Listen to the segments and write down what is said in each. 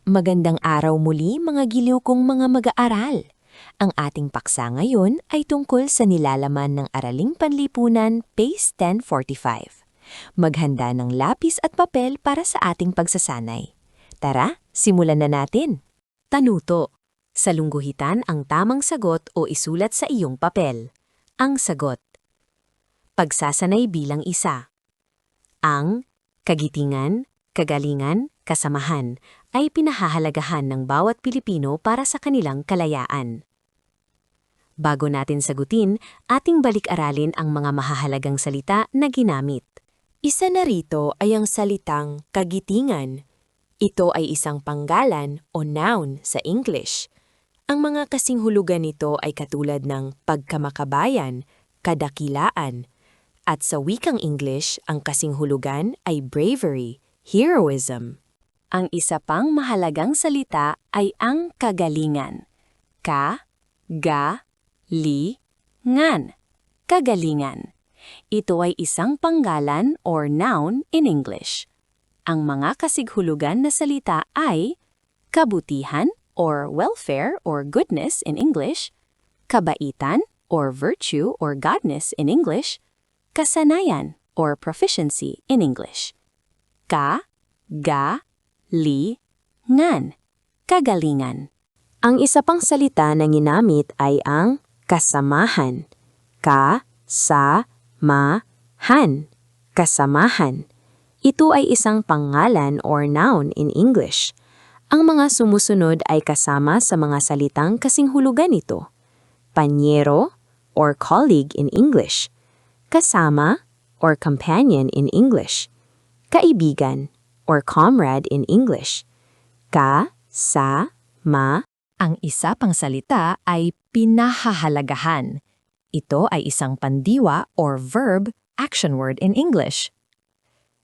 Magandang araw muli mga giliw kong mga mag-aaral. Ang ating paksa ngayon ay tungkol sa nilalaman ng Araling Panlipunan, Page 1045. Maghanda ng lapis at papel para sa ating pagsasanay. Tara, simulan na natin. Tanuto. Salungguhitan ang tamang sagot o isulat sa iyong papel. Ang sagot. Pagsasanay bilang isa. Ang kagitingan, kagalingan, kasamahan ay pinahahalagahan ng bawat Pilipino para sa kanilang kalayaan. Bago natin sagutin, ating balik-aralin ang mga mahahalagang salita na ginamit. Isa na rito ay ang salitang kagitingan. Ito ay isang panggalan o noun sa English. Ang mga kasinghulugan nito ay katulad ng pagkamakabayan, kadakilaan, at sa wikang English, ang kasinghulugan ay bravery, heroism. Ang isa pang mahalagang salita ay ang kagalingan. Ka-ga-li-ngan. Kagalingan. Ito ay isang panggalan or noun in English. Ang mga kasinghulugan na salita ay kabutihan or welfare or goodness in English, kabaitan or virtue or godness in English, kasanayan or proficiency in English. Ka-ga-li-ngan. Kagalingan. Ang isa pang salita na ginamit ay ang kasamahan. Ka-sa-ma-han. Kasamahan. Ito ay isang pangalan or noun in English. Ang mga sumusunod ay kasama sa mga salitang kasinghulugan nito. Panyero or colleague in English. Kasama or companion in English. Kaibigan or comrade in English. Ka-sa-ma. Ang isa pang salita ay pinahahalagahan. Ito ay isang pandiwa or verb action word in English.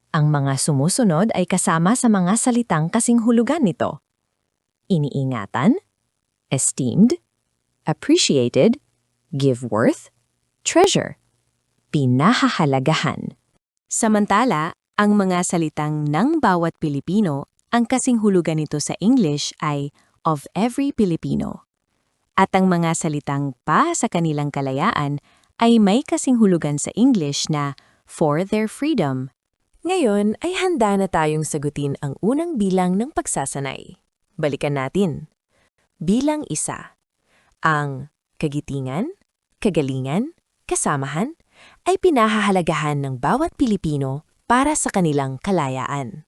Ang mga sumusunod ay kasama sa mga salitang kasinghulugan nito. Iniingatan, esteemed, appreciated, give worth, treasure. Pinahahalagahan. Samantala, ang mga salitang ng bawat Pilipino, ang kasinghulugan nito sa English ay of every Filipino. At ang mga salitang pa sa kanilang kalayaan ay may kasinghulugan sa English na for their freedom. Ngayon ay handa na tayong sagutin ang unang bilang ng pagsasanay. Balikan natin. Bilang isa. Ang kagitingan, kagalingan, kasamahan, ay pinahahalagahan ng bawat Pilipino para sa kanilang kalayaan.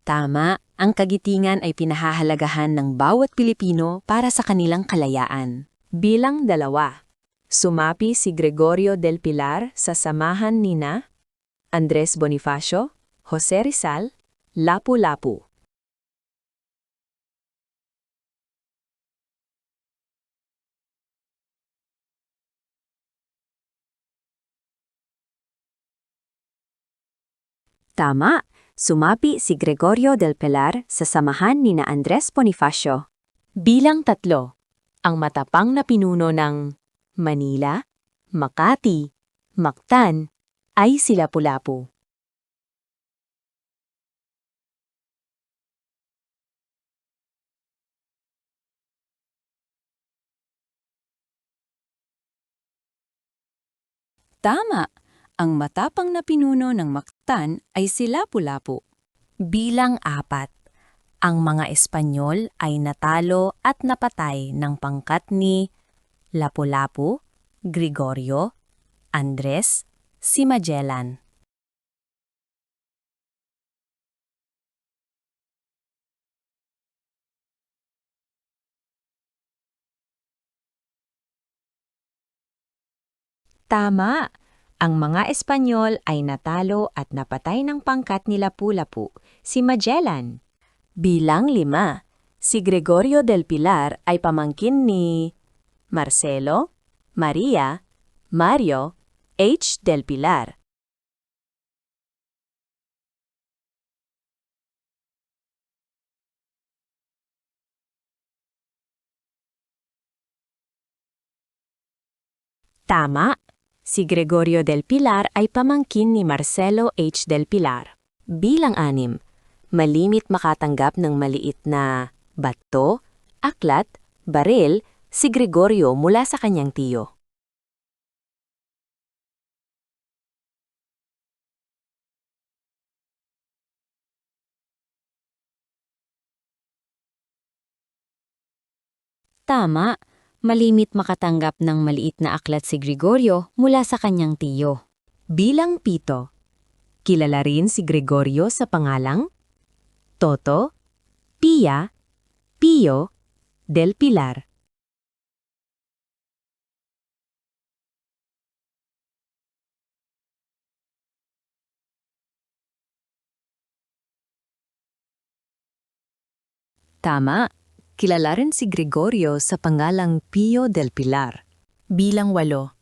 Tama, ang kagitingan ay pinahahalagahan ng bawat Pilipino para sa kanilang kalayaan. Bilang dalawa. Sumapi si Gregorio del Pilar sa samahan nina Andres Bonifacio, Jose Rizal, Lapu-Lapu. Tama, sumapi si Gregorio del Pilar sa samahan nina Andres Bonifacio. Bilang tatlo. Ang matapang na pinuno ng Manila, Makati, Mactan ay si Lapu-Lapu. Tama, ang matapang na pinuno ng Mactan ay si Lapu-Lapu. Bilang apat. Ang mga Espanyol ay natalo at napatay ng pangkat ni Lapu-Lapu, Gregorio, Andres, si Magellan. Tama! Ang mga Espanyol ay natalo at napatay ng pangkat ni Lapu-Lapu, si Magellan. Bilang lima. Si Gregorio del Pilar ay pamangkin ni Marcelo, Maria, Mario, H. del Pilar. Tama. Si Gregorio del Pilar ay pamangkin ni Marcelo H. del Pilar. Bilang 6, malimit makatanggap ng maliit na bato, aklat, baril, si Gregorio mula sa kanyang tiyo. Tama, malimit makatanggap ng maliit na aklat si Gregorio mula sa kanyang tiyo. Bilang 7, kilala rin si Gregorio sa pangalang Toto, Pia, Pio, del Pilar. Tama, kilala rin si Gregorio sa pangalang Pio del Pilar. Bilang 8,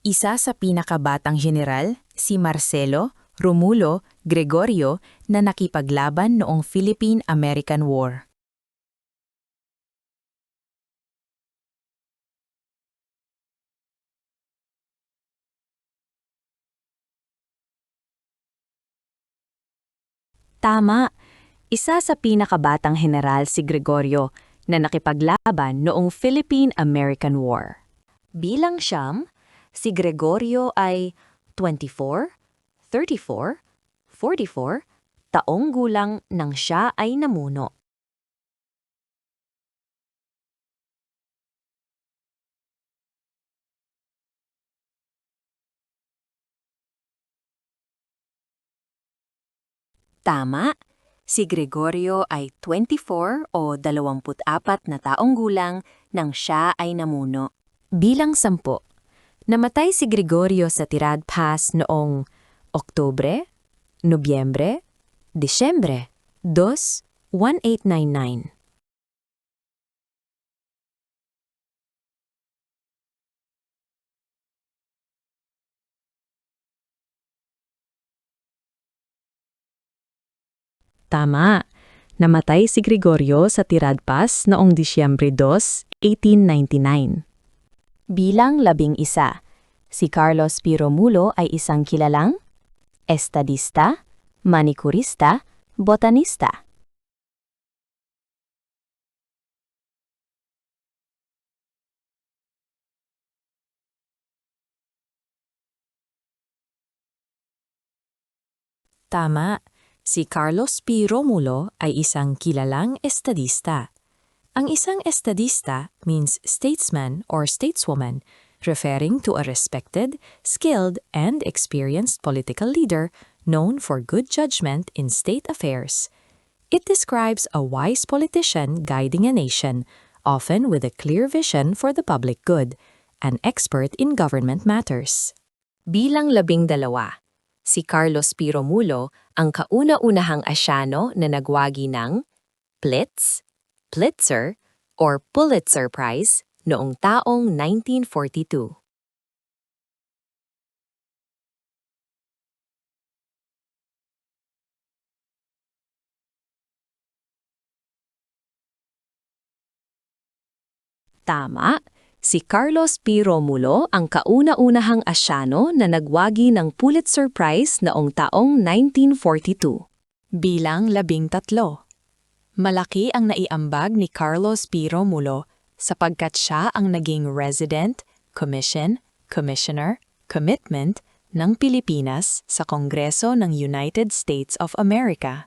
isa sa pinakabatang general, si Marcelo Romulo Gregorio na nakipaglaban noong Philippine-American War. Tama, isa sa pinakabatang general si Gregorio na nakipaglaban noong Philippine-American War. Bilang 9, si Gregorio ay 24, 34, 44 taong gulang nang siya ay namuno. Tama, si Gregorio ay 24 o 24 na taong gulang nang siya ay namuno. Bilang 10, namatay si Gregorio sa Tirad Pass noong Oktubre, Nobyembre, Disyembre 2, 1899. Tama, namatay si Gregorio sa Tirad Pass noong Disyembre 2, 1899. Bilang 11, si Carlos P. Romulo ay isang kilalang estadista, manikurista, botanista. Tama, si Carlos P. Romulo ay isang kilalang estadista. Ang isang estadista means statesman or stateswoman, referring to a respected, skilled, and experienced political leader known for good judgment in state affairs. It describes a wise politician guiding a nation, often with a clear vision for the public good, an expert in government matters. Bilang 12, si Carlos P. Romulo ang kauna-unahang Asyano na nagwagi ng Blitz, Pulitzer, or Pulitzer Prize noong taong 1942. Tama, si Carlos P. Romulo ang kauna-unahang Asyano na nagwagi ng Pulitzer Prize noong taong 1942. Bilang 13, malaki ang naiambag ni Carlos P. Romulo sapagkat siya ang naging Resident, Commission, Commissioner, Commitment ng Pilipinas sa Kongreso ng United States of America.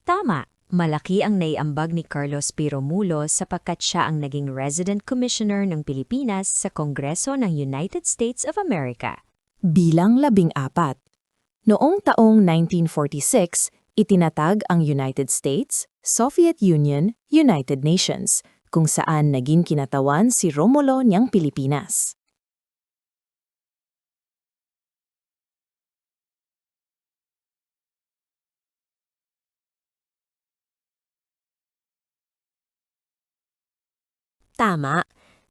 Tama, malaki ang naiambag ni Carlos P. Romulo sapagkat siya ang naging Resident Commissioner ng Pilipinas sa Kongreso ng United States of America. Bilang 14, noong taong 1946, itinatag ang United States, Soviet Union, United Nations, kung saan naging kinatawan si Romulo niyang Pilipinas. Tama,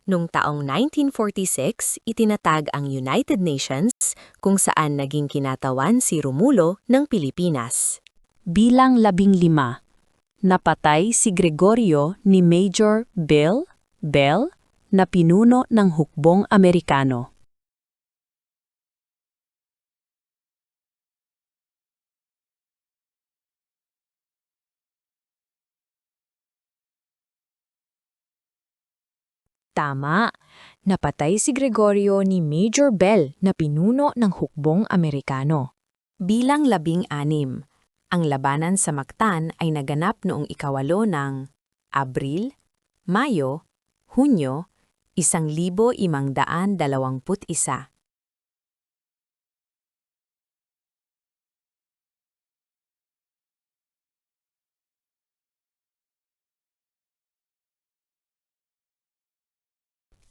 Noong taong 1946, itinatag ang United Nations kung saan naging kinatawan si Romulo ng Pilipinas. Bilang 15, napatay si Gregorio ni Major Bill Bell na pinuno ng hukbong Amerikano. Tama, napatay si Gregorio ni Major Bell na pinuno ng hukbong Amerikano. Bilang 16, ang labanan sa Mactan ay naganap noong 8 ng Abril, Mayo, Hunyo, 1521.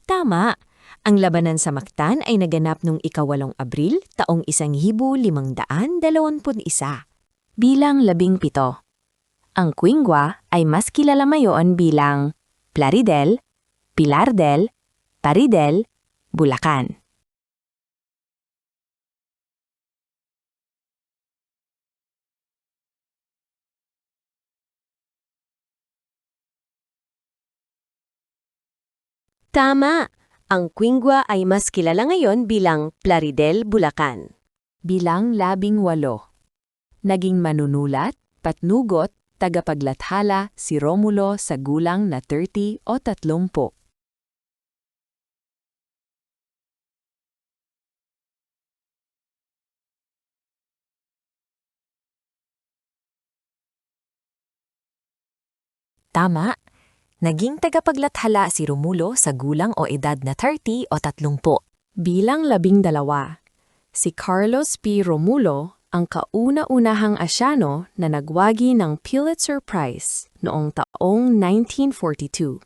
Tama! Ang labanan sa Mactan ay naganap noong 8 Abril taong 1521. Bilang 17. Ang Quingwa ay mas kilala mayon bilang Plaridel, Pilardel, Paridel, Bulacan. Tama! Ang Quingwa ay mas kilala ngayon bilang Plaridel, Bulacan. Bilang 18. Naging manunulat, patnugot, tagapaglathala si Romulo sa gulang na 30 o 30. Tama! Naging tagapaglathala si Romulo sa gulang o edad na 30 o 30. Bilang 12. Si Carlos P. Romulo ang kauna-unahang Asyano na nagwagi ng Pulitzer Prize noong taong 1942.